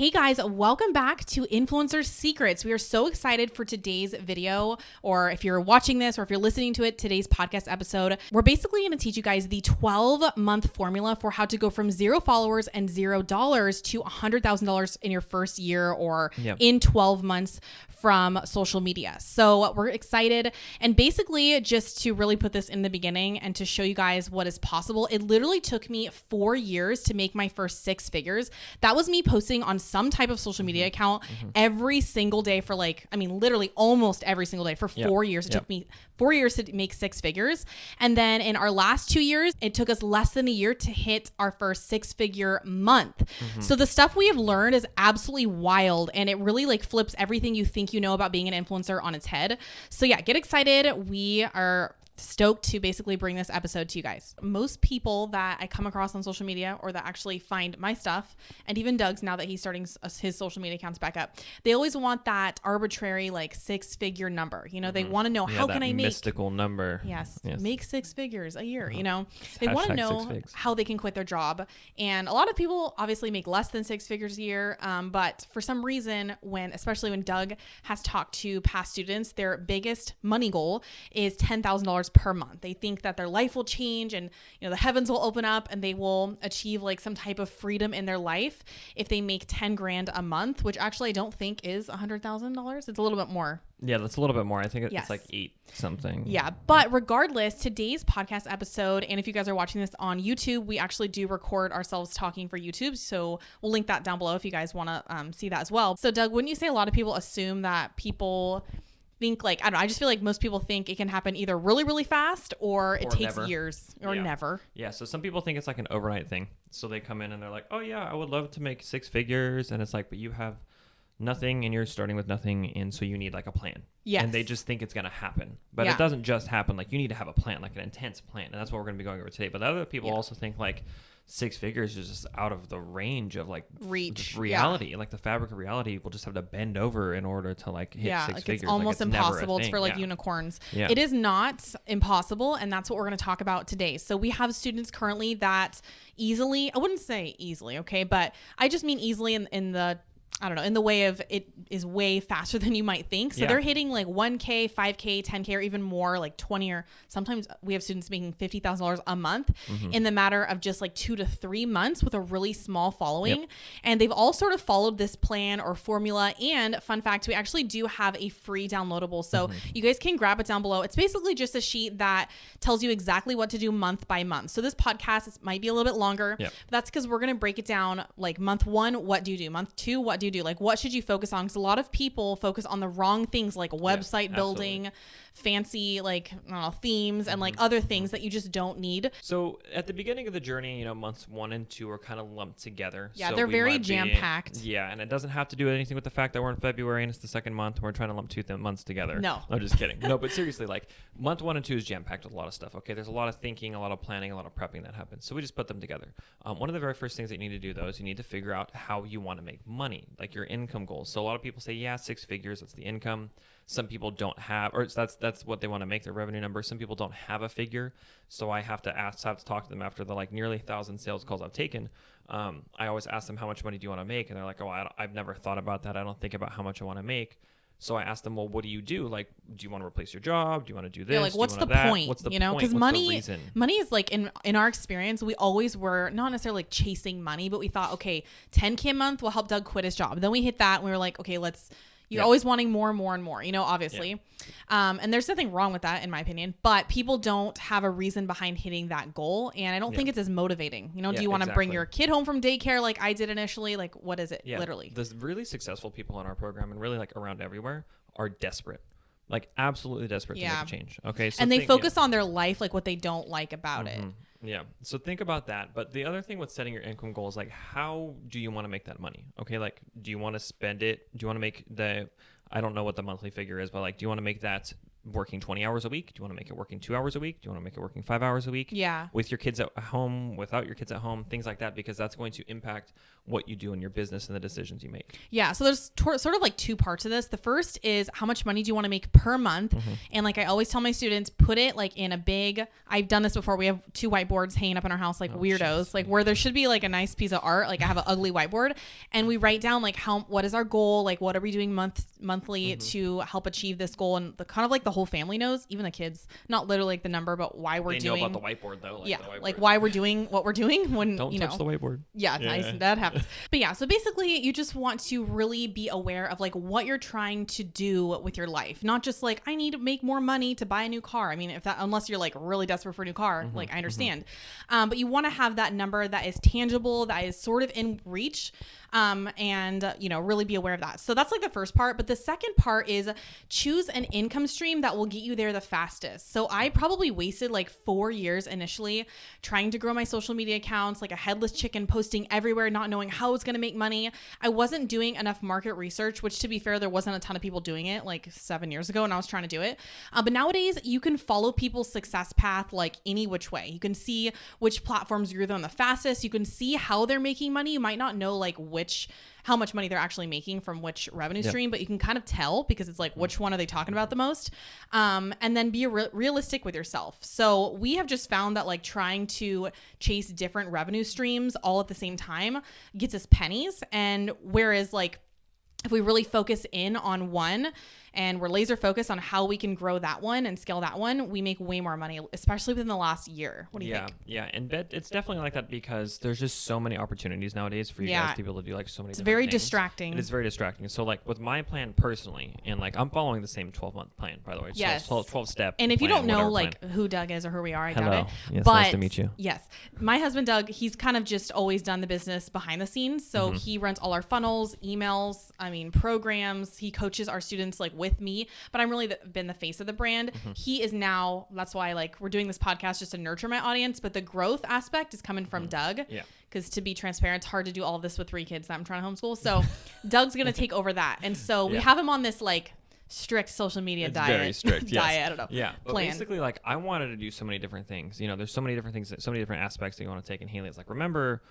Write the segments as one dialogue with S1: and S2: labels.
S1: Hey guys, welcome back to Influencer Secrets. We are so excited for today's video, or if you're watching this or if you're listening to it, today's podcast episode. We're basically going to teach you guys the 12-month formula for how to go from 0 followers and $0 to $100,000 in your first year or in 12 months from social media. So we're excited. And basically, just to really put this in the beginning and to show you guys what is possible, it literally took me 4 years to make my first 6 figures. That was me posting on some type of social media account every single day for literally almost every single day for 4 years. It took me 4 years to make 6 figures. And then in our last 2 years, it took us less than a year to hit our first 6-figure month. So the stuff we have learned is absolutely wild, and it really flips everything you think you know about being an influencer on its head. So yeah, get excited. We are stoked to basically bring this episode to you guys. Most people that I come across on social media or that actually find my stuff, and even Doug's now that he's starting his social media accounts back up, they always want that arbitrary 6-figure number. They want to know, how can I make
S2: mystical number?
S1: Yes, make 6 figures a year. They want to know how they can quit their job. And a lot of people obviously make less than 6 figures a year. But for some reason, especially when Doug has talked to past students, their biggest money goal is $10,000 per month. They think that their life will change and the heavens will open up and they will achieve some type of freedom in their life if they make 10 grand a month, which actually I don't think is $100,000. It's a little bit more.
S2: Yeah, that's a little bit more. I think it's like 8 something.
S1: Yeah, but regardless, today's podcast episode, and if you guys are watching this on YouTube, we actually do record ourselves talking for YouTube. So we'll link that down below if you guys want to see that as well. So Doug, wouldn't you say a lot of people assume that people think I don't know, I just feel like most people think it can happen either really, really fast or it takes years or never.
S2: Yeah. So some people think it's an overnight thing. So they come in and they're like, oh yeah, I would love to make 6 figures. And it's but you have nothing and you're starting with nothing. And so you need a plan. Yes. And they just think it's going to happen, but it doesn't just happen. You need to have a plan, an intense plan. And that's what we're going to be going over today. But other people also think 6 figures is just out of the range of
S1: reach
S2: reality. The fabric of reality will just have to bend over in order to hit 6 figures.
S1: It's almost impossible. It's for unicorns. Yeah. It is not impossible, and that's what we're going to talk about today. So we have students currently that I wouldn't say easily, okay, but I just mean easily in the I don't know, in the way of it is way faster than you might think. So they're hitting 1K, 5K, 10K, or even more, 20, or sometimes we have students making $50,000 a month in the matter of just 2 to 3 months with a really small following. And they've all sort of followed this plan or formula. And fun fact, we actually do have a free downloadable. So you guys can grab it down below. It's basically just a sheet that tells you exactly what to do month by month. So this podcast might be a little bit longer, but that's because we're going to break it down month 1, what do you do? Month 2, what do you do? What should you focus on? Because a lot of people focus on the wrong things, website building, fancy themes, and other things that you just don't need.
S2: So at the beginning of the journey, months 1 and 2 are kind of lumped together.
S1: Yeah, so they're very jam-packed.
S2: And it doesn't have to do anything with the fact that we're in February and it's the second month and we're trying to lump 2 months together.
S1: No.
S2: I'm just kidding. No, but seriously, month 1 and 2 is jam-packed with a lot of stuff. Okay, there's a lot of thinking, a lot of planning, a lot of prepping that happens. So we just put them together. One of the very first things that you need to do, though, is you need to figure out how you want to make money, your income goals. So a lot of people say, 6 figures, that's the income. Some people don't have, or that's what they want to make, their revenue number. Some people don't have a figure. So I have to talk to them after the nearly 1,000 sales calls I've taken. I always ask them, how much money do you want to make? And they're like, I've never thought about that. I don't think about how much I want to make. So I asked them, well, what do you do? Do you want to replace your job? Do you want to do this?
S1: What's the point? What's the point? Because money is in our experience, we always were not necessarily chasing money, but we thought, okay, 10K a month will help Doug quit his job. Then we hit that and we were like, okay, you're always wanting more and more and more, obviously. And there's nothing wrong with that, in my opinion, but people don't have a reason behind hitting that goal. And I don't think it's as motivating. Do you want to bring your kid home from daycare like I did initially? What is it, literally?
S2: The really successful people in our program and really around everywhere are desperate. Absolutely desperate to make a change. Okay. So
S1: and they focus on their life, what they don't like about it.
S2: Yeah. So think about that. But the other thing with setting your income goal is how do you want to make that money? Okay. Do you want to spend it? Do you want to make I don't know what the monthly figure is, but do you want to make that working 20 hours a week? Do you want to make it working 2 hours a week? Do you want to make it working 5 hours a week?
S1: Yeah.
S2: With your kids at home, without your kids at home, things like that, because that's going to impact what you do in your business and the decisions you make.
S1: Yeah. So there's sort of like two parts of this. The first is how much money do you want to make per month? And like I always tell my students, put it like in a big, I've done this before. We have 2 whiteboards hanging up in our house, like weirdos, geez. Like where there should be like a nice piece of art. Like I have an ugly whiteboard, and we write down like what is our goal? Like what are we doing monthly to help achieve this goal? And the kind of like the whole family knows, even the kids, not literally like the number, but why we're doing.
S2: They know about the whiteboard though.
S1: Like like why we're doing what we're doing when
S2: don't touch the whiteboard.
S1: Yeah, nice. That happens. But yeah, so basically you just want to really be aware of like what you're trying to do with your life. Not just like, I need to make more money to buy a new car. I mean, unless you're like really desperate for a new car, like I understand. But you want to have that number that is tangible, that is sort of in reach. And really be aware of that. So that's like the first part. But the second part is choose an income stream that will get you there the fastest. So I probably wasted like 4 years initially trying to grow my social media accounts, like a headless chicken, posting everywhere, not knowing how it's going to make money. I wasn't doing enough market research, which to be fair, there wasn't a ton of people doing it like 7 years ago, and I was trying to do it. But nowadays you can follow people's success path like any which way. You can see which platforms grew them the fastest. You can see how they're making money. You might not know like how much money they're actually making from which revenue stream, but you can kind of tell because it's like, which one are they talking about the most? And then be realistic with yourself. So we have just found that like trying to chase different revenue streams all at the same time gets us pennies. And whereas like, if we really focus in on one and we're laser focused on how we can grow that one and scale that one, we make way more money, especially within the last year. What do you think?
S2: Yeah. And it's definitely like that because there's just so many opportunities nowadays for you guys to be able to do like so many different
S1: very
S2: things.
S1: Distracting.
S2: It is very distracting. So like with my plan personally, and like I'm following the same 12-month plan, by the way.
S1: Yes.
S2: 12 step.
S1: And if you don't know like
S2: plan.
S1: Who Doug is or who we are, I doubt it.
S2: Yes,
S1: but
S2: nice to meet you.
S1: Yes. My husband, Doug, he's kind of just always done the business behind the scenes. So he runs all our funnels, emails, programs. He coaches our students like with me, but I'm really been the face of the brand. He is now, that's why like we're doing this podcast just to nurture my audience, but the growth aspect is coming from Doug. Yeah. Because to be transparent, it's hard to do all of this with 3 kids that I'm trying to homeschool. So Doug's going to take over that. And so we have him on this like strict social media diet.
S2: Very strict.
S1: Diet, I don't know.
S2: Yeah. But basically like I wanted to do so many different things. There's so many different things, so many different aspects that you want to take. And Haley is like, remember,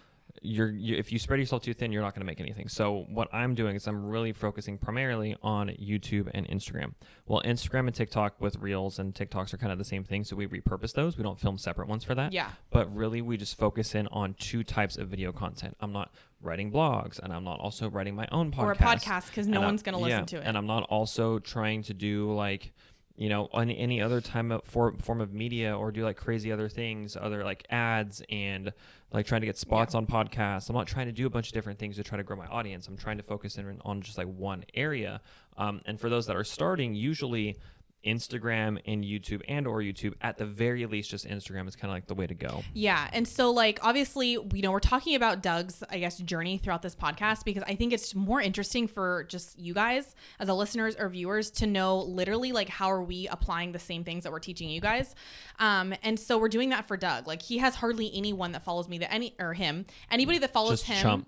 S2: if you spread yourself too thin, you're not going to make anything. So what I'm doing is I'm really focusing primarily on YouTube and Instagram. Well, Instagram and TikTok with Reels and TikToks are kind of the same thing. So we repurpose those. We don't film separate ones for that.
S1: Yeah.
S2: But really, we just focus in on 2 types of video content. I'm not writing blogs, and I'm not also writing my own podcast.
S1: Or a podcast because no one's going to listen to it.
S2: And I'm not also trying to do like, on any other form of media or do like crazy other things, other like ads and like trying to get spots on podcasts. I'm not trying to do a bunch of different things to try to grow my audience. I'm trying to focus in on just like one area. And for those that are starting, usually Instagram and YouTube or YouTube, at the very least, just Instagram is kind of like the way to go.
S1: Yeah. And so like, obviously, we're talking about Doug's, I guess, journey throughout this podcast, because I think it's more interesting for just you guys as a listeners or viewers to know literally like, how are we applying the same things that we're teaching you guys? And so we're doing that for Doug. Like he has hardly anyone that follows me anybody that follows
S2: just
S1: him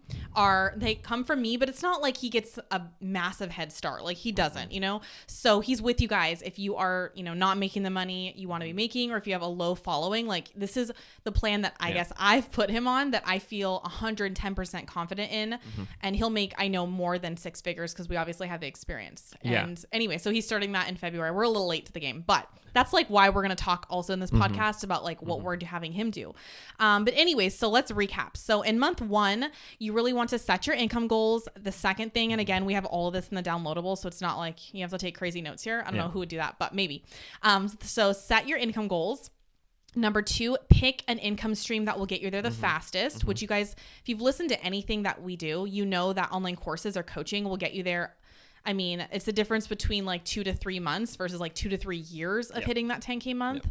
S1: they come from me, but it's not like he gets a massive head start. Like he doesn't, so he's with you guys. If you are, not making the money you want to be making, or if you have a low following, like this is the plan that I guess I've put him on that I feel 110% confident in. And he'll make, I know, more than 6 figures because we obviously have the experience. And anyway, so he's starting that in February. We're a little late to the game, but that's like why we're going to talk also in this podcast about like what we're having him do. But anyways, so let's recap. So in month 1, you really want to set your income goals. The second thing, and again, we have all of this in the downloadable, so it's not like you have to take crazy notes here. I don't know who would do that, but maybe. So set your income goals. Number 2, pick an income stream that will get you there the fastest, which you guys, if you've listened to anything that we do, you know that online courses or coaching will get you there. I mean, it's the difference between like 2 to 3 months versus like 2 to 3 years of hitting that 10K month.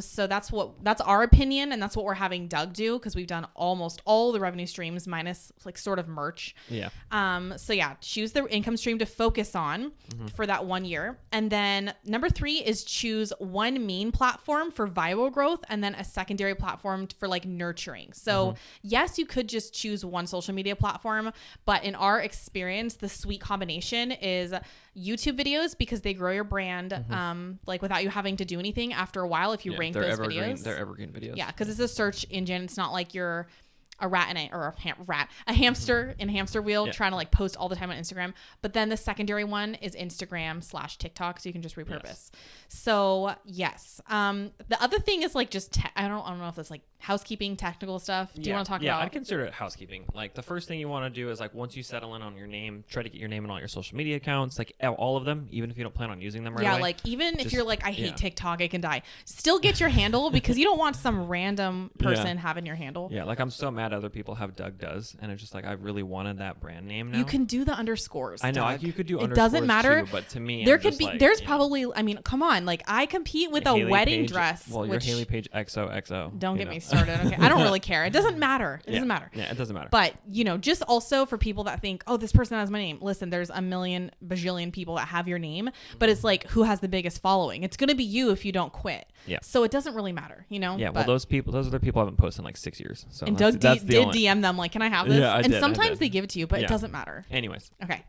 S1: So that's our opinion, and that's what we're having Doug do, because we've done almost all the revenue streams minus like sort of merch. So choose the income stream to focus on for that 1 year. And then number 3 is choose one main platform for viral growth and then a secondary platform for like nurturing. So yes, you could just choose one social media platform, but in our experience, the sweet combination foundation is YouTube videos, because they grow your brand, like without you having to do anything after a while if you rank those videos.
S2: They're evergreen videos.
S1: Yeah, because it's a search engine. It's not like you're a hamster in a hamster wheel trying to like post all the time on Instagram. But then the secondary one is Instagram/TikTok, so you can just repurpose. Yes. So yes. The other thing is like just I don't know if it's like housekeeping, technical stuff. Do you want to talk about?
S2: Yeah, I'd consider it housekeeping. Like the first thing you want to do is like once you settle in on your name, try to get your name in all your social media accounts, like all of them, even if you don't plan on using them right away.
S1: Yeah, like even if you're like, I hate TikTok, I can die. Still get your handle, because you don't want some random person having your handle.
S2: Yeah, like I'm so mad other people have Doug Does, and it's just like I really wanted that brand name now.
S1: You can do the underscores.
S2: I know,
S1: Doug.
S2: You could do underscores.
S1: It doesn't matter.
S2: Too, but to me,
S1: there could be. Like, there's probably. I mean, come on. Like I compete with a wedding dress.
S2: Well, you're Haley Page XOXO.
S1: Don't get me started. Okay, I don't really care. It doesn't matter. It doesn't matter.
S2: Yeah, it doesn't matter.
S1: But just also for people that think, oh, this person has my name. Listen, there's a million bajillion people that have your name, but it's like who has the biggest following? It's gonna be you if you don't quit. Yeah. So it doesn't really matter.
S2: Yeah. Well, those other people haven't posted in like 6 years. So
S1: and Doug did DM them like, can I have this?
S2: Yeah,
S1: and sometimes they give it to you, but it doesn't matter.
S2: Anyways.
S1: Okay.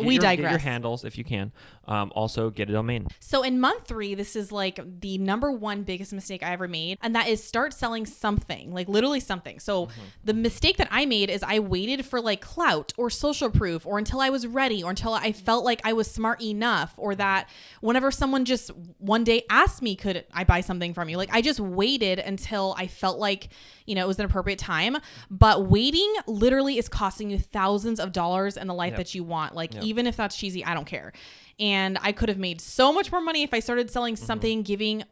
S2: We digress. Get your handles if you can. Also get a domain.
S1: So in month 3, this is like the number one biggest mistake I ever made. And that is start selling something, like literally something. So the mistake that I made is I waited for like clout or social proof, or until I was ready, or until I felt like I was smart enough, or that whenever someone just one day asked me, could I buy something from you? Like I just waited until I felt like, it was an appropriate time. But waiting literally is costing you thousands of dollars in the life that you want. Like even if that's cheesy, I don't care. And I could have made so much more money if I started selling something, giving,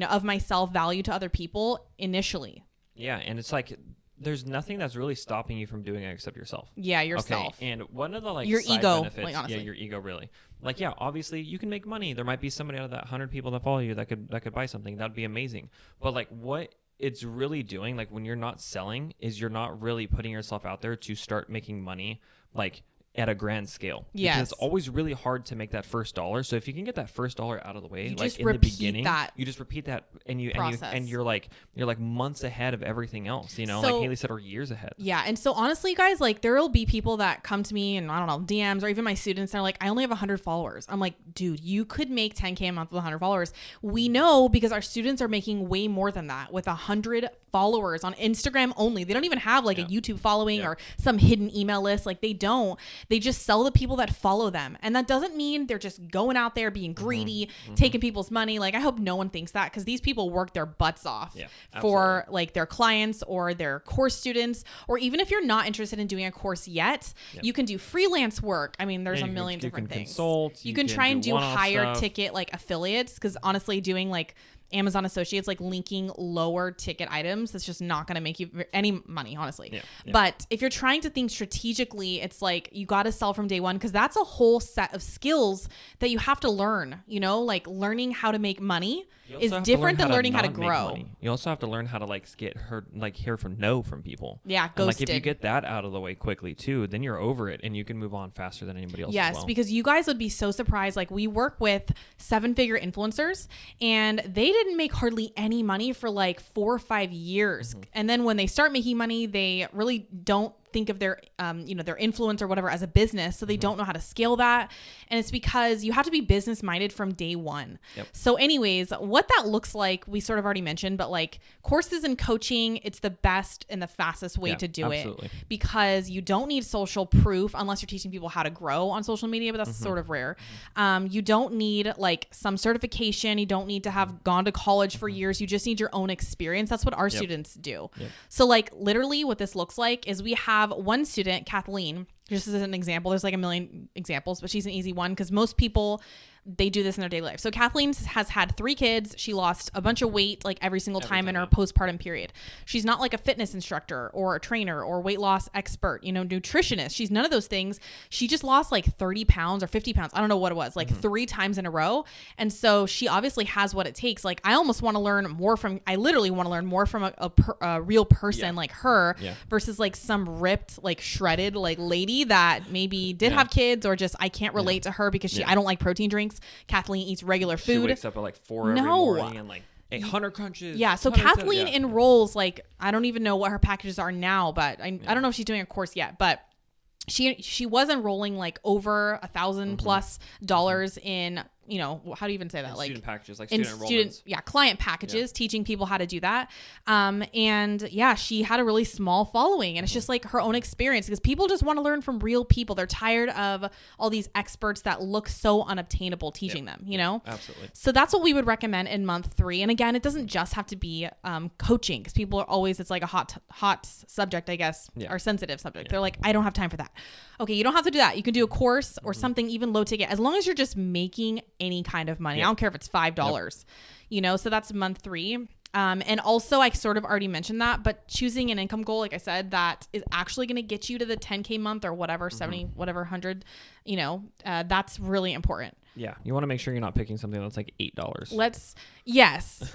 S1: of myself value to other people initially.
S2: Yeah. And it's like, there's nothing that's really stopping you from doing it except yourself.
S1: Yeah, yourself.
S2: Okay? And one of the like
S1: your
S2: side
S1: ego,
S2: benefits,
S1: like, honestly.
S2: your ego really. Like obviously you can make money. There might be somebody out of that 100 people that follow you that could buy something. That'd be amazing. But like what it's really doing, like when you're not selling, is you're not really putting yourself out there to start making money like at a grand scale.
S1: Yes.
S2: Because it's always really hard to make that first dollar. So if you can get that first dollar out of the way,
S1: you
S2: like in the beginning, you just repeat that and you're like months ahead of everything else, like Haley said, or years ahead.
S1: Yeah. And so honestly, guys, like there will be people that come to me and I don't know, DMs, or even my students that are like, I only have 100 followers. I'm like, dude, you could make 10K a month with 100 followers. We know, because our students are making way more than that with 100 followers on Instagram only. They don't even have like a YouTube following or some hidden email list. Like they don't. They just sell the people that follow them. And that doesn't mean they're just going out there being greedy, taking people's money. Like I hope no one thinks that, because these people work their butts off for like their clients or their course students. Or even if you're not interested in doing a course yet, you can do freelance work. I mean, there's a million different things.
S2: Consult,
S1: you can try and do higher ticket like affiliates, because honestly doing like Amazon Associates, like linking lower ticket items, that's just not going to make you any money, honestly. But if you're trying to think strategically, it's like you got to sell from day one, because that's a whole set of skills that you have to learn. Like learning how to make money is different than learning how to grow.
S2: You also have to learn how to hear from no from people.
S1: Yeah, ghosted.
S2: And like if you get that out of the way quickly too, then you're over it and you can move on faster than anybody else.
S1: Yes, because you guys would be so surprised. Like we work with 7-figure influencers, and they didn't make hardly any money for like 4 or 5 years. And then when they start making money, they really don't think of their their influence or whatever as a business, so they don't know how to scale that. And it's because you have to be business minded from day one. So anyways, what that looks like, we sort of already mentioned, but like courses and coaching, it's the best and the fastest way to do it, because you don't need social proof unless you're teaching people how to grow on social media, but that's sort of rare. You don't need like some certification. You don't need to have gone to college for years. You just need your own experience. That's what our students do. So like literally what this looks like is we have one student, Kathleen, just as an example. There's like a million examples, but she's an easy one because most people, they do this in their daily life. So Kathleen has had 3 kids. She lost a bunch of weight like every single time in her postpartum period. She's not like a fitness instructor or a trainer or weight loss expert, nutritionist. She's none of those things. She just lost like 30 pounds or 50 pounds. I don't know what it was, like 3 times in a row. And so she obviously has what it takes. Like I almost want to learn more from, I literally want to learn more from a real person like her versus like some ripped, like shredded, like lady that maybe did have kids, or just, I can't relate to her because I don't like protein drinks. Kathleen eats regular food.
S2: She wakes up at like 4 every morning and like 800 crunches.
S1: Yeah. So Kathleen enrolls, like, I don't even know what her packages are now, but I don't know if she's doing a course yet, but she was enrolling like over $1,000+ in, you know, how do you even say that?
S2: And
S1: like
S2: student packages, like
S1: in
S2: student enrollments.
S1: client packages, teaching people how to do that. And yeah, she had a really small following, and it's just like her own experience, because people just want to learn from real people. They're tired of all these experts that look so unobtainable teaching them, you know?
S2: Absolutely.
S1: So that's what we would recommend in month 3. And again, it doesn't just have to be coaching, because people are always, it's like a hot subject, I guess, or sensitive subject. They're like, I don't have time for that. Okay, you don't have to do that. You can do a course or something even low ticket, as long as you're just making any kind of money. I don't care if it's $5, you know? So that's month 3. And also, I sort of already mentioned that, but choosing an income goal, like I said, that is actually going to get you to the 10K month or whatever, 70, whatever, 100, you know, that's really important.
S2: Yeah. You want to make sure you're not picking something that's like $8.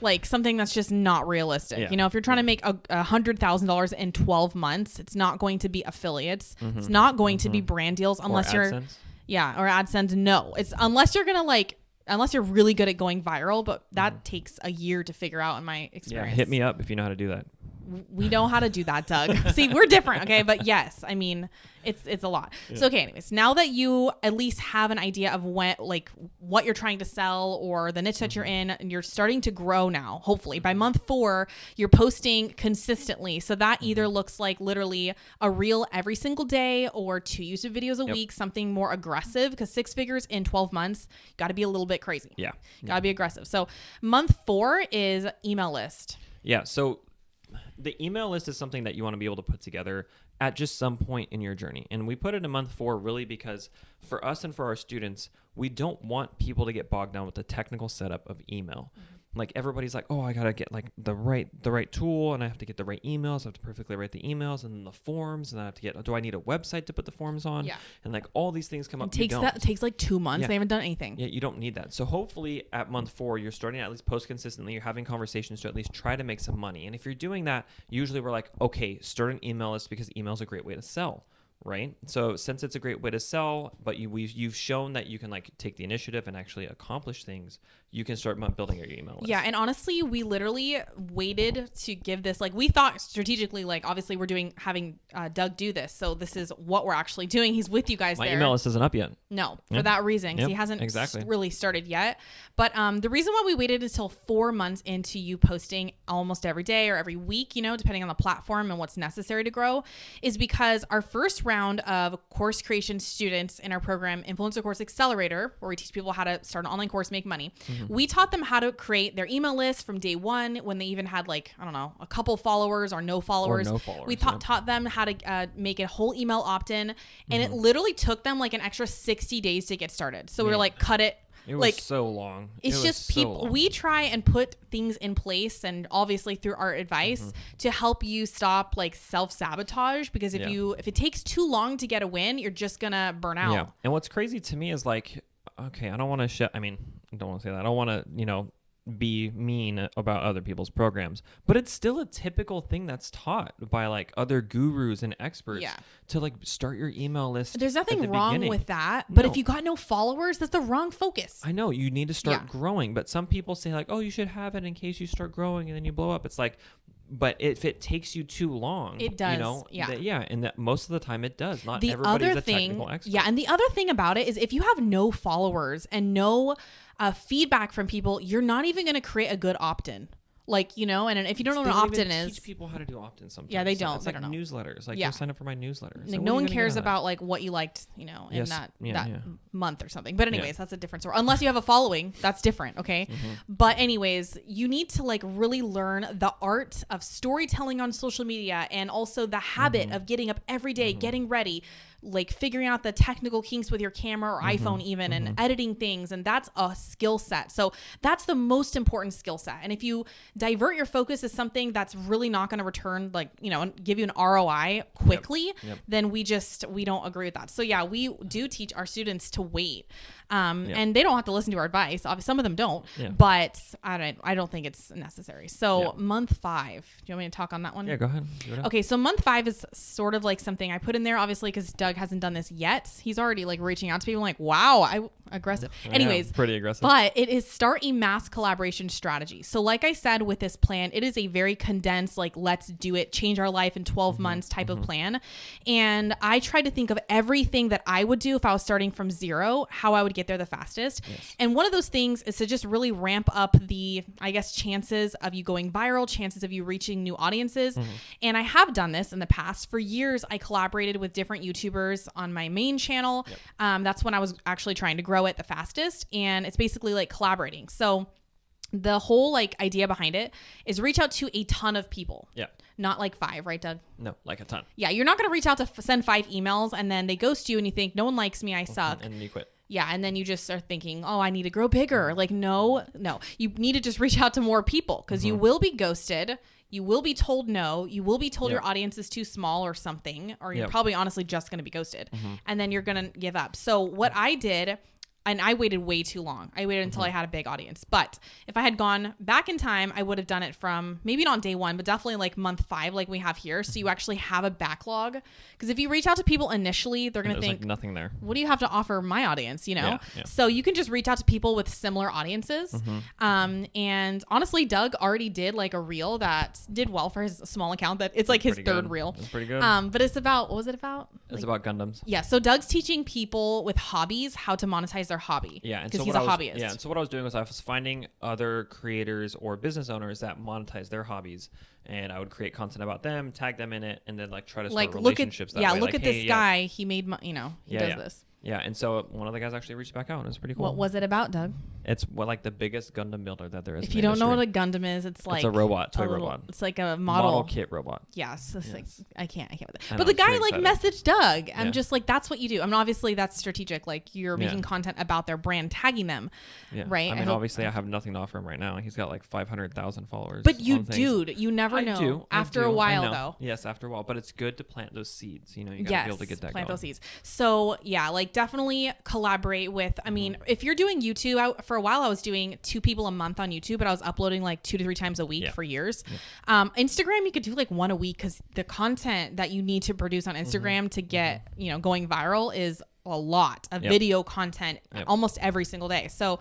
S1: Like something that's just not realistic.
S2: Yeah.
S1: You know, if you're trying to make $100,000 in 12 months, it's not going to be affiliates. It's not going to be brand deals unless you're, or AdSense. No, it's unless you're going to unless you're really good at going viral, but that takes a year to figure out in my experience.
S2: Yeah, hit me up if you know how to do that.
S1: We know how to do that, Doug. See, we're different, okay? But yes, I mean, it's a lot. Yeah. So, okay, anyways, now that you at least have an idea of what you're trying to sell or the niche that you're in, and you're starting to grow now, hopefully by month 4, you're posting consistently. So that either looks like literally a reel every single day or 2 YouTube videos a week, something more aggressive, because 6 figures in 12 months, got to be a little bit crazy.
S2: Yeah.
S1: Got to be aggressive. So month 4 is email list.
S2: Yeah. So the email list is something that you want to be able to put together at just some point in your journey. And we put it in month 4 really because for us and for our students, we don't want people to get bogged down with the technical setup of email. Like everybody's like, oh, I got to get like the right tool, and I have to get the right emails. I have to perfectly write the emails and then the forms, and I have to do I need a website to put the forms on? Yeah. And like all these things come up.
S1: It takes like 2 months. They haven't done anything.
S2: Yeah, you don't need that. So hopefully at month 4, you're starting to at least post consistently. You're having conversations to at least try to make some money. And if you're doing that, usually we're like, okay, start an email list, because email is a great way to sell. Right. So since it's a great way to sell, but you've shown that you can like take the initiative and actually accomplish things, you can start building your email list.
S1: Yeah. And honestly, we literally waited to give this, like we thought strategically, like obviously we're having Doug do this. So this is what we're actually doing. He's with you guys there.
S2: My email list isn't up yet.
S1: No, for that reason, because he hasn't really started yet. But the reason why we waited until 4 months into you posting almost every day or every week, you know, depending on the platform and what's necessary to grow, is because our first round of course creation students in our program, Influencer Course Accelerator, where we teach people how to start an online course, make money. We taught them how to create their email list from day 1, when they even had like, I don't know, a couple followers or no followers. We taught them how to make a whole email opt-in, and it literally took them like an extra 60 days to get started. So we were like, cut it.
S2: It was so long.
S1: It's just people. We try and put things in place, and obviously through our advice to help you stop like self-sabotage, because if it takes too long to get a win, you're just gonna burn out.
S2: Yeah. And what's crazy to me is like, okay, I don't want to I don't want to say that. I don't want to, be mean about other people's programs, but it's still a typical thing that's taught by like other gurus and experts to like start your email list.
S1: There's nothing wrong with that, but if you got no followers, that's the wrong focus.
S2: I know you need to start growing, but some people say like, oh, you should have it in case you start growing and then you blow up. It's like, but if it takes you too long,
S1: it does.
S2: And that most of the time it does. Not everybody's a technical expert.
S1: Yeah, and the other thing about it is if you have no followers and no feedback from people, you're not even going to create a good opt-in. Like, and if you don't know what an opt-in is,
S2: teach people how to do opt-in sometimes.
S1: Yeah, they don't.
S2: It's like newsletters. Like, go sign up for my newsletter.
S1: Like, no one cares about like what you liked, in that month or something. But anyways, that's a different story. Unless you have a following, that's different. Okay. But anyways, you need to like really learn the art of storytelling on social media, and also the habit of getting up every day, getting ready, like figuring out the technical kinks with your camera or iPhone even, and editing things. And that's a skill set. So that's the most important skill set. And if you divert your focus to something that's really not going to return, like, and give you an ROI quickly, then we don't agree with that. So yeah, we do teach our students to wait. And they don't have to listen to our advice. Obviously, some of them don't, but I don't think it's necessary. So month 5, do you want me to talk on that one?
S2: Yeah, go ahead.
S1: Okay. So month 5 is sort of like something I put in there, obviously, because Doug hasn't done this yet. He's already like reaching out to people like, wow, aggressive.
S2: Yeah,
S1: Anyways,
S2: pretty aggressive.
S1: but it is start a mass collaboration strategy. So like I said, with this plan, it is a very condensed, like, let's do it, change our life in 12 months type of plan. And I tried to think of everything that I would do if I was starting from zero, how I would get there the fastest.
S2: Yes.
S1: And one of those things is to just really ramp up the, I guess, chances of you going viral, chances of you reaching new audiences. And I have done this in the past. For years, I collaborated with different YouTubers on my main channel. That's when I was actually trying to grow it the fastest. And it's basically like collaborating. So the whole like idea behind it is reach out to a ton of people.
S2: Yeah.
S1: Not like 5, right, Doug?
S2: No, like a ton.
S1: Yeah. You're not going to reach out to send 5 emails and then they ghost you and you think no one likes me. I suck.
S2: And then you quit.
S1: Yeah. And then you just start thinking, oh, I need to grow bigger. Like, no. You need to just reach out to more people because you will be ghosted. You will be told no. You will be told your audience is too small or something, or you're probably honestly just going to be ghosted. And then you're going to give up. So what I did, and I waited way too long. I waited until I had a big audience. But if I had gone back in time, I would have done it from maybe not day 1, but definitely like month 5, like we have here. So you actually have a backlog. Because if you reach out to people initially, they're going to think,
S2: like nothing there.
S1: What do you have to offer my audience? You know?
S2: Yeah.
S1: So you can just reach out to people with similar audiences. And honestly, Doug already did like a reel that did well for his small account. That it's like his third reel.
S2: It's pretty good.
S1: But it's about, what was it about?
S2: It's about Gundams.
S1: Yeah. So Doug's teaching people with hobbies how to monetize their hobby.
S2: Yeah, and
S1: because
S2: so
S1: he's a hobbyist.
S2: Yeah, and so what I was doing was I was finding other creators or business owners that monetize their hobbies, and I would create content about them, tag them in it, and then like try to start relationships.
S1: Look
S2: that way.
S1: At this guy. He made, he does this.
S2: Yeah, and so one of the guys actually reached back out, and it was pretty cool.
S1: What was it about, Doug?
S2: It's like the biggest Gundam builder that there is.
S1: If you don't know what a Gundam is, it's like
S2: a robot, toy robot.
S1: It's like a model
S2: kit robot.
S1: Yes, like I can't with it.
S2: But
S1: the guy like
S2: excited.
S1: messaged Doug. I'm just like, that's what you do. I mean, obviously that's strategic. Like you're making content about their brand, tagging them, right?
S2: I mean, obviously I have nothing to offer him right now. He's got like 500,000 followers.
S1: But you never know.
S2: I do.
S1: After a while, though.
S2: Yes, after a while. But it's good to plant those seeds. You know, you gotta be able to get that
S1: plant
S2: going.
S1: those seeds. So yeah, like definitely collaborate with. I mean, if you're doing YouTube, for a while I was doing 2 people a month on YouTube, but I was uploading like 2 to 3 times a week for years. Instagram, you could do like 1 a week because the content that you need to produce on Instagram to get going viral is a lot of video content almost every single day. So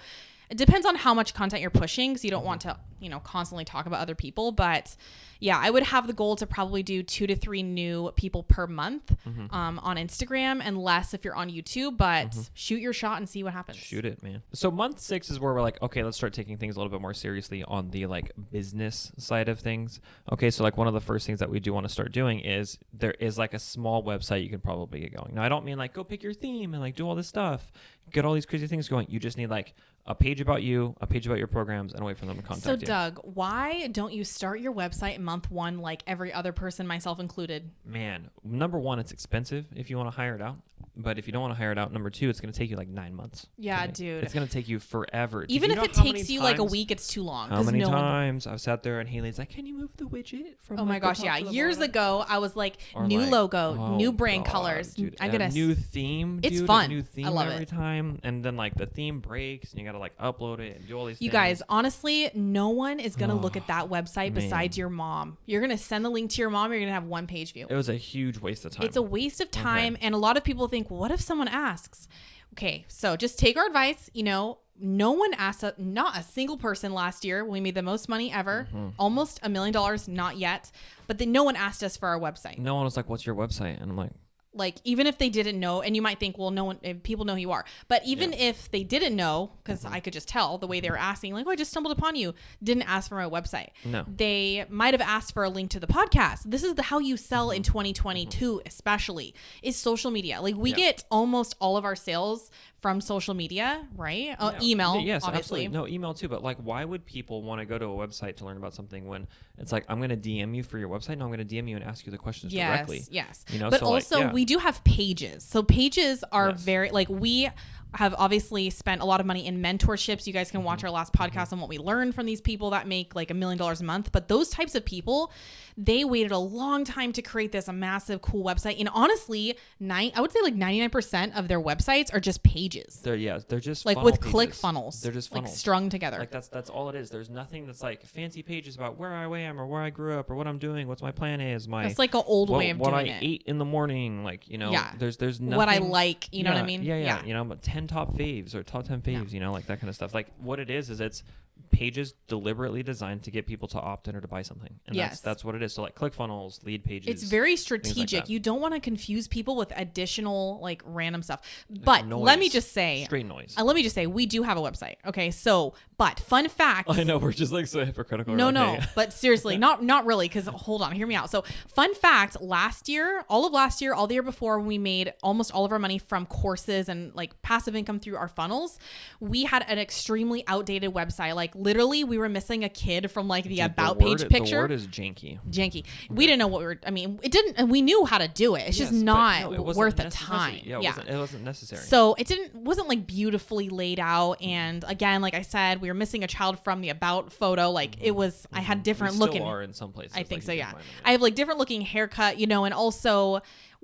S1: it depends on how much content you're pushing because you don't want to constantly talk about other people. But yeah, I would have the goal to probably do 2 to 3 new people per month on Instagram, and less if you're on YouTube. But shoot your shot and see what happens.
S2: Shoot it, man. So month 6 is where we're like, okay, let's start taking things a little bit more seriously on the like business side of things. Okay, so like one of the first things that we do want to start doing is there is like a small website you can probably get going. Now, I don't mean like go pick your theme and like do all this stuff, get all these crazy things going. You just need like a page about you, a page about your programs, and a way for them to contact you.
S1: So Doug, why don't you start your website in month 1 like every other person, myself included?
S2: Man, number 1, it's expensive if you want to hire it out. But if you don't want to hire it out, number 2, it's going to take you like 9 months.
S1: Yeah, dude.
S2: It's going to take you forever.
S1: Even if it takes you like a week, it's too long.
S2: How many times I've sat there and Haley's like, can you move the widget from
S1: Oh my gosh, yeah. Years ago, I was like, new logo, new brand colors.
S2: Dude,
S1: I got
S2: a new theme, dude.
S1: It's fun.
S2: A new theme
S1: I love
S2: every
S1: it.
S2: time. And then like the theme breaks and you got to like upload it and do all these things.
S1: You guys, honestly, no one is going to look at that website besides your mom. You're going to send the link to your mom. You're going to have 1 page view.
S2: It was a huge waste of time.
S1: It's a waste of time. And a lot of people think, well, what if someone asks? Okay, so just take our advice. No one asked us, not a single person last year when we made the most money ever, almost $1 million, not yet. But then no one asked us for our website.
S2: No one was like, what's your website? And I'm like,
S1: even if they didn't know, and you might think, well, no one, people know who you are. But even if they didn't know, because I could just tell the way they were asking, like, oh, I just stumbled upon you, didn't ask for my website.
S2: No.
S1: They might have asked for a link to the podcast. This is how you sell in 2022, especially, is social media. Like we get almost all of our sales from social media, right? Email,
S2: yes,
S1: obviously.
S2: Absolutely. No, email too. But like, why would people want to go to a website to learn about something when it's like, I'm going to DM you for your website? No, I'm going to DM you and ask you the questions directly.
S1: Yes.
S2: so
S1: But also we do have pages. So pages are very, like we have obviously spent a lot of money in mentorships. You guys can watch our last podcast on what we learned from these people that make like $1 million a month. But those types of people, they waited a long time to create this massive, cool website. And honestly, I would say like 99% of their websites are just pages.
S2: They're just
S1: like with click funnels.
S2: They're just funnels.
S1: Like strung together.
S2: Like that's all it is. There's nothing that's like fancy pages about where I am or where I grew up or what I'm doing, what's my plan is.
S1: That's like an old way of doing it.
S2: What I ate in the morning, like, there's nothing.
S1: What I like, you know what I mean?
S2: Yeah. 10 10 top faves or top 10 faves, you know, like that kind of stuff. Like what it is it's pages deliberately designed to get people to opt in or to buy something. And that's what it is. So like ClickFunnels, lead pages.
S1: It's very strategic. Like you don't want to confuse people with additional like random stuff. But let me just say,
S2: straight noise.
S1: Let me just say, we do have a website. Okay. So, but fun fact.
S2: I know we're just like so hypocritical.
S1: No, but seriously, not really. Cause hold on, hear me out. So fun fact, all of last year, all the year before, we made almost all of our money from courses and like passive income through our funnels. We had an extremely outdated website. Like literally we were missing a kid from like the about page picture.
S2: The word is janky.
S1: Okay. We didn't know what it didn't, and we knew how to do it. It's just not worth the time.
S2: Yeah. It wasn't necessary.
S1: So wasn't like beautifully laid out. And again, like I said, we were missing a child from the about photo. Like it was, I had different looking.
S2: Are in some places.
S1: I think so. Yeah. I have like different looking haircut, you know, and also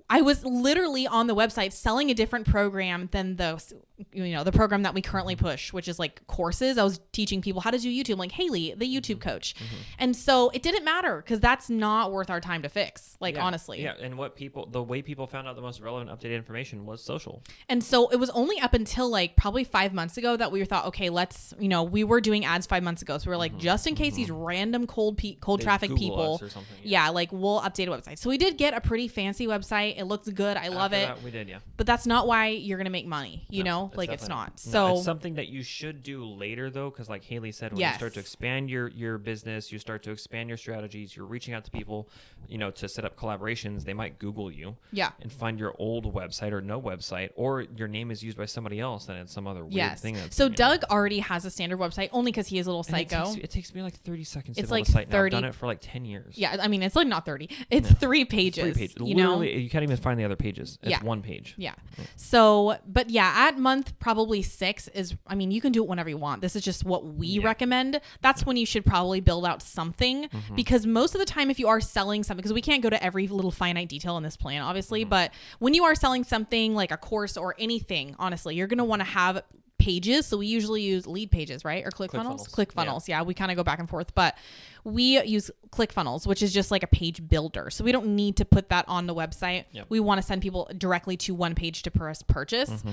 S1: I was literally on the website selling a different program than the program that we currently push, which is like courses. I was teaching people how to do YouTube, like Haley, the YouTube coach. And so it didn't matter because that's not worth our time to fix. Like, honestly.
S2: Yeah. And the way people found out the most relevant updated information was social.
S1: And so it was only up until like probably 5 months ago that we thought, okay, we were doing ads 5 months ago. So we were like, just in case these random cold traffic
S2: Google
S1: people,
S2: us or something,
S1: like we'll update a website. So we did get a pretty fancy website. It looks good. I love it.
S2: We did, yeah.
S1: But that's not why you're going to make money, you know? Like it's not. So
S2: it's something that you should do later though, because like Haley said, when you start to expand your business, you start to expand your strategies, you're reaching out to people, you know, to set up collaborations. They might Google you and find your old website or no website, or your name is used by somebody else and it's some other weird thing.
S1: So Doug already has a standard website only because he is a little psycho.
S2: It takes me like 30 seconds
S1: it's
S2: to build
S1: like
S2: a site
S1: 30.
S2: now. I've done it for like 10 years.
S1: Yeah, I mean, it's like not 30. It's 3 pages.
S2: 3 pages.
S1: You
S2: Literally,
S1: know?
S2: you can't even find the other pages. It's 1 page.
S1: Yeah. So, but yeah, at month probably 6 is, I mean, you can do it whenever you want. This is just what we recommend. That's when you should probably build out something because most of the time, if you are selling something, because we can't go to every little finite detail in this plan, obviously, but when you are selling something like a course or anything, honestly, you're going to want to have pages. So we usually use lead pages, right? Or ClickFunnels? ClickFunnels. Yeah, we kind of go back and forth, but we use ClickFunnels, which is just like a page builder. So we don't need to put that on the website. Yep. We want to send people directly to one page to purchase.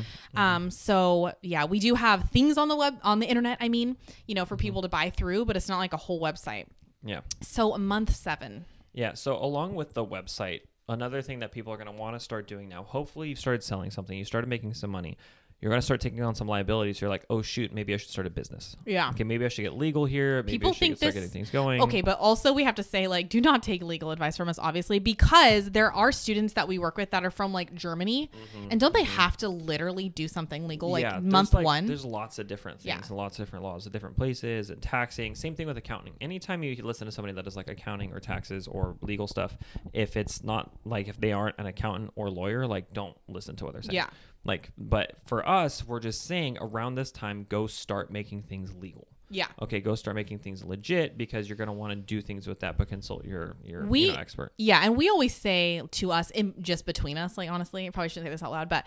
S1: So yeah, we do have things on the internet, I mean, you know, for people to buy through, but it's not like a whole website.
S2: Yeah.
S1: So month 7.
S2: Yeah. So along with the website, another thing that people are going to want to start doing now, hopefully you've started selling something, you started making some money. You're going to start taking on some liabilities. You're like, oh, shoot, maybe I should start a business. Yeah. Okay, maybe I should get legal here. Maybe I should start getting things going.
S1: Okay, but also we have to say, like, do not take legal advice from us, obviously, because there are students that we work with that are from, like, Germany. And don't they have to literally do something legal, like, month 1?
S2: There's lots of different things and lots of different laws of different places and taxing. Same thing with accounting. Anytime you listen to somebody that does, like, accounting or taxes or legal stuff, if it's not, like, if they aren't an accountant or lawyer, like, don't listen to what they're saying. Yeah. Like, but for us, we're just saying around this time, go start making things legal. Yeah. Okay, go start making things legit because you're going to want to do things with that, but consult your expert.
S1: Yeah, and we always say to us, just between us, like honestly, I probably shouldn't say this out loud, but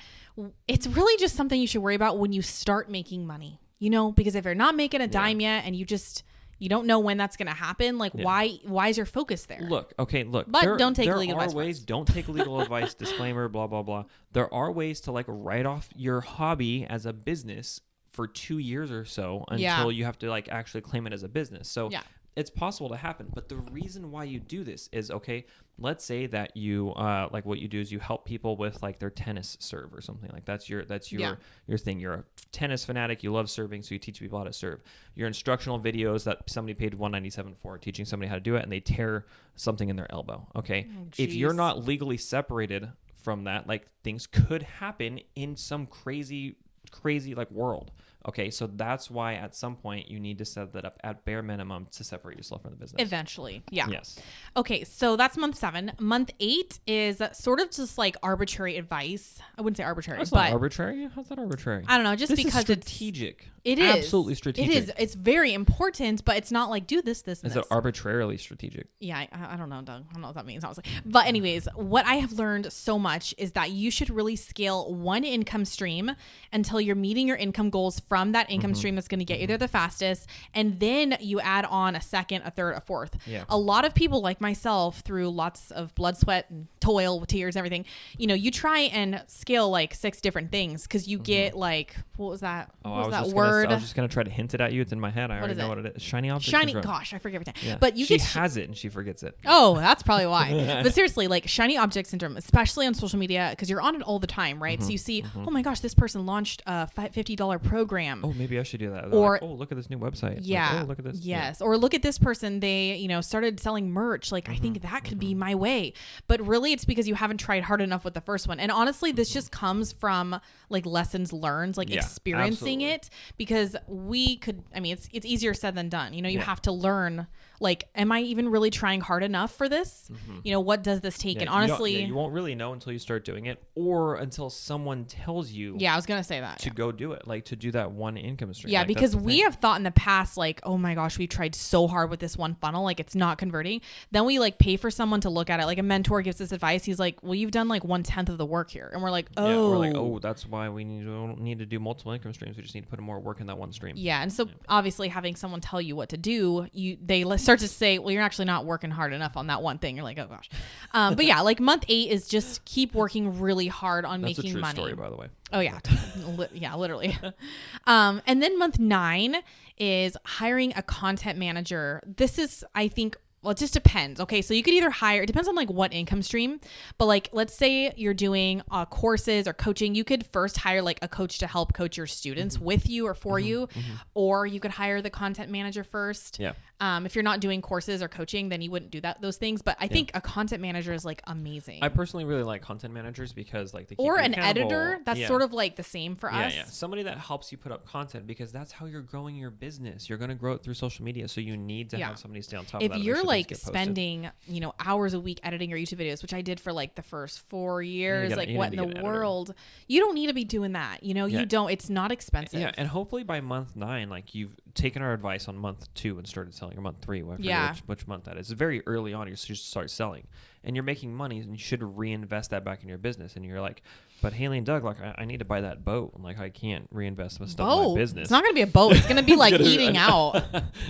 S1: it's really just something you should worry about when you start making money, you know, because if you're not making a dime yet and you don't know when that's going to happen. Like, why is your focus there?
S2: Look.
S1: But don't take legal advice.
S2: Don't take legal advice, disclaimer, blah, blah, blah. There are ways to like write off your hobby as a business for 2 years or so until you have to like actually claim it as a business. So it's possible to happen. But the reason why you do this is, okay, let's say that you like what you do is you help people with like their tennis serve or something like that's your thing. You're a tennis fanatic. You love serving, so you teach people how to serve. Your instructional videos that somebody paid $197 for, teaching somebody how to do it, and they tear something in their elbow. Okay, if you're not legally separated from that, like things could happen in some crazy like world. Okay, so that's why at some point you need to set that up at bare minimum to separate yourself from the business.
S1: Eventually, yeah.
S2: Yes.
S1: Okay, so that's month 7. Month 8 is sort of just like arbitrary advice. I wouldn't say arbitrary,
S2: That's
S1: but
S2: not arbitrary. How's that arbitrary?
S1: I don't know, just
S2: this
S1: because
S2: is strategic.
S1: It is
S2: absolutely strategic.
S1: It is. It's very important, but it's not like do this, and
S2: is
S1: this.
S2: Is it arbitrarily strategic?
S1: Yeah, I don't know, Doug. I don't know what that means, honestly. But anyways, what I have learned so much is that you should really scale one income stream until you're meeting your income goals from from that income stream that's going to get you there the fastest. And then you add on a second, a third, a fourth.
S2: Yeah.
S1: A lot of people like myself, through lots of blood, sweat, and toil, tears, everything, you try and scale like 6 different things because you get like, what was that? What was that word?
S2: I was just going to try to hint it at you. It's in my head. I already know what it is. Shiny object syndrome.
S1: Gosh, I forget every time.
S2: Yeah.
S1: But
S2: she has it and she forgets it.
S1: Oh, that's probably why. But seriously, like shiny object syndrome, especially on social media, because you're on it all the time, right? So you see, oh my gosh, this person launched a $50 program.
S2: Oh, maybe I should do that.
S1: Or,
S2: like, oh, look at this new website.
S1: Yeah.
S2: Like, oh, look at this.
S1: Yes. Yeah. Or look at this person. They, started selling merch. Like, I think that could be my way. But really, it's because you haven't tried hard enough with the first one. And honestly, this just comes from like lessons learned, like experiencing it, because it's easier said than done. You have to learn, like, am I even really trying hard enough for this? What does this take? And honestly,
S2: you won't really know until you start doing it, or until someone tells you.
S1: Yeah, I was going to say that.
S2: To go do it, like to do that one income stream.
S1: Yeah,
S2: like,
S1: because we have thought in the past, like, oh my gosh, we tried so hard with this one funnel, like it's not converting. Then we like pay for someone to look at it. Like a mentor gives us advice. He's like, well, you've done like 1/10 of the work here. And we're like, oh.
S2: Yeah, we're like, oh, that's why we don't need to do multiple income streams. We just need to put more work in that one stream.
S1: Yeah. And so obviously having someone tell you what to do, they start to say, well, you're actually not working hard enough on that one thing. You're like, oh gosh. But yeah, like month 8 is just keep working really hard on making money. That's a true story,
S2: by the way.
S1: Oh yeah. Yeah, literally. And then month 9 is hiring a content manager. This is, I think, well, it just depends. Okay. So you could either hire, it depends on like what income stream, but like, let's say you're doing courses or coaching. You could first hire like a coach to help coach your students with you or for you, or you could hire the content manager first.
S2: Yeah.
S1: If you're not doing courses or coaching, then you wouldn't do those things. But I think a content manager is like amazing.
S2: I personally really like content managers because like they keep
S1: or
S2: you
S1: an
S2: accountable.
S1: editor. That's sort of like the same for us.
S2: Yeah. Somebody that helps you put up content, because that's how you're growing your business. You're going to grow it through social media. So you need to have somebody stay on top of that.
S1: If you're like spending, hours a week editing your YouTube videos, which I did for like the first 4 years, like what in the world? You don't need to be doing that. You don't, it's not expensive.
S2: Yeah. And hopefully by month 9, like you've taken our advice on month 2 and started selling, or month 3, which month that is. It's very early on. You should start selling and you're making money, and you should reinvest that back in your business. And you're like, but Haley and Doug, like I need to buy that boat. I'm like, I can't reinvest my stuff in my business.
S1: It's not going to be a boat. It's going to be like eating out.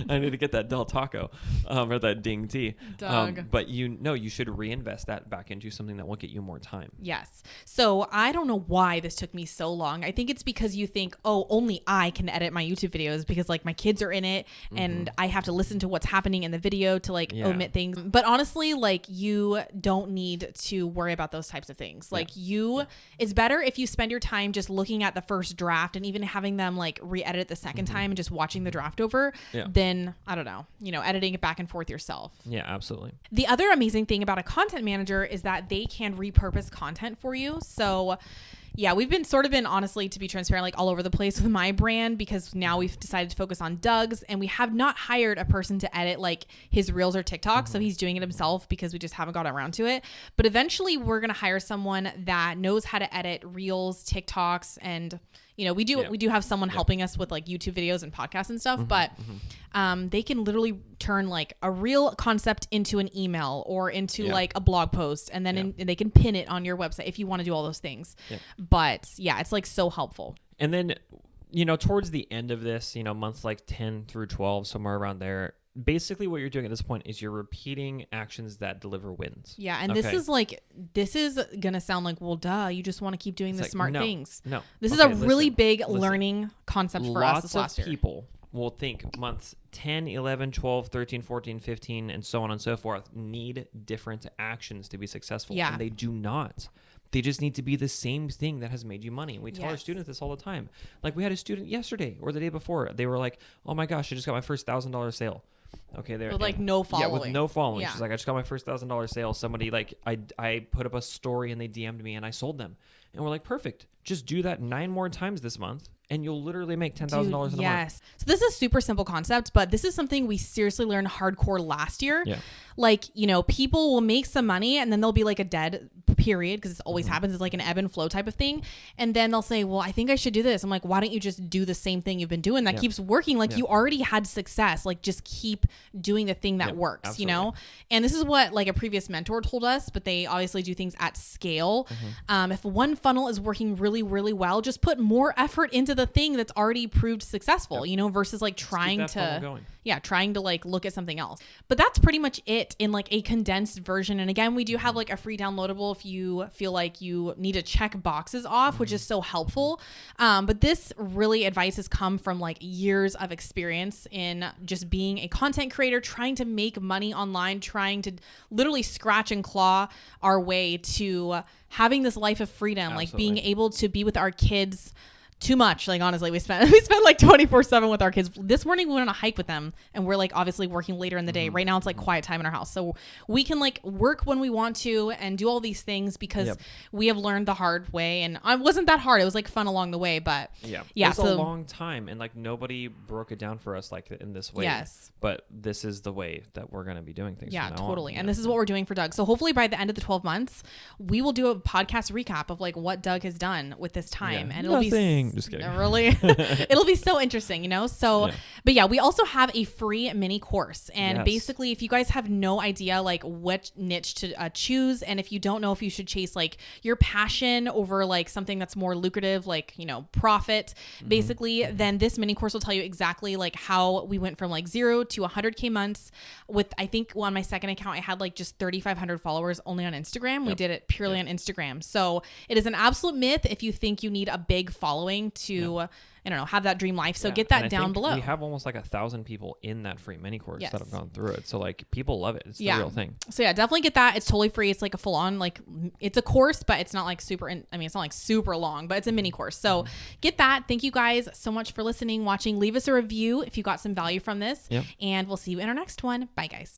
S2: I need to get that Del Taco or that Ding Tea. But you should reinvest that back into something that will get you more time.
S1: Yes. So I don't know why this took me so long. I think it's because you think, oh, only I can edit my YouTube videos because like my kids are in it and I have to listen to what's happening in the video to like omit things. But honestly, like you don't need to worry about those types of things. Like it's better if you spend your time just looking at the first draft and even having them like re-edit it the second time and just watching the draft over than, I don't know, editing it back and forth yourself.
S2: Yeah, absolutely.
S1: The other amazing thing about a content manager is that they can repurpose content for you. So yeah, we've been honestly, to be transparent, like all over the place with my brand, because now we've decided to focus on Doug's, and we have not hired a person to edit like his reels or TikTok. So he's doing it himself because we just haven't gotten around to it. But eventually we're going to hire someone that knows how to edit reels, TikToks, and we do have someone helping us with like YouTube videos and podcasts and stuff, but they can literally turn like a real concept into an email or into like a blog post, and then and they can pin it on your website if you want to do all those things. But yeah, it's like so helpful.
S2: And then, towards the end of this, months like 10 through 12, somewhere around there, basically what you're doing at this point is you're repeating actions that deliver wins.
S1: Yeah. And this is going to sound like, well, duh, you just want to keep doing the smart things.
S2: No.
S1: This is a really big learning concept for us this last year.
S2: Lots of people will think months 10, 11, 12, 13, 14, 15, and so on and so forth need different actions to be successful.
S1: Yeah.
S2: And they do not. They just need to be the same thing that has made you money. We tell our students this all the time. Like we had a student yesterday or the day before. They were like, oh my gosh, I just got my first $1,000 sale. Okay, there.
S1: With like no following.
S2: Yeah, with no following. Yeah. She's like, I just got my first $1,000 sale. Somebody like, I put up a story and they DM'd me and I sold them. And we're like, perfect. Just do that 9 more times this month and you'll literally make $10,000 in a month.
S1: Yes. So this is a super simple concept, but this is something we seriously learned hardcore last year.
S2: Yeah.
S1: Like, people will make some money and then they'll be like a dead period, because it always happens. It's like an ebb and flow type of thing. And then they'll say, well, I think I should do this. I'm like, why don't you just do the same thing you've been doing that keeps working? Like you already had success. Like just keep doing the thing that works,
S2: absolutely.
S1: you know? And this is what like a previous mentor told us, but they obviously do things at scale. If one funnel is working really, really well, just put more effort into the thing that's already proved successful, you know, versus like trying to like look at something else. But that's pretty much it in like a condensed version. And again, we do have like a free downloadable if you feel like you need to check boxes off, which is so helpful. But this really advice has come from like years of experience in just being a content creator, trying to make money online, trying to literally scratch and claw our way to having this life of freedom, like being able to be with our kids too much. Like honestly, we spent like 24/7 with our kids. This morning we went on a hike with them, and we're like obviously working later in the day. Right now it's like quiet time in our house, so we can like work when we want to and do all these things because we have learned the hard way. And it wasn't that hard. It was like fun along the way, but
S2: it's a long time, and like nobody broke it down for us like in this way. But this is the way that we're going to be doing things.
S1: Totally. And this is what we're doing for Doug. So hopefully by the end of the 12 months, we will do a podcast recap of like what Doug has done with this time, and it'll be
S2: just kidding.
S1: Really, it'll be so interesting, you know? So, but yeah, we also have a free mini course. And basically, if you guys have no idea like what niche to choose, and if you don't know if you should chase like your passion over like something that's more lucrative, like, you know, profit, basically, then this mini course will tell you exactly like how we went from like 0 to 100K months with, I think on my second account, I had like just 3,500 followers only on Instagram. We did it purely on Instagram. So it is an absolute myth if you think you need a big following to I don't know, have that dream life. So get that down below.
S2: We have almost like 1,000 people in that free mini course that have gone through it. So like people love it. It's the real thing.
S1: So yeah, definitely get that. It's totally free. It's like a full on, like it's a course, but it's not like it's not like super long, but it's a mini course. So get that. Thank you guys so much for listening, watching. Leave us a review if you got some value from this, and we'll see you in our next one. Bye guys.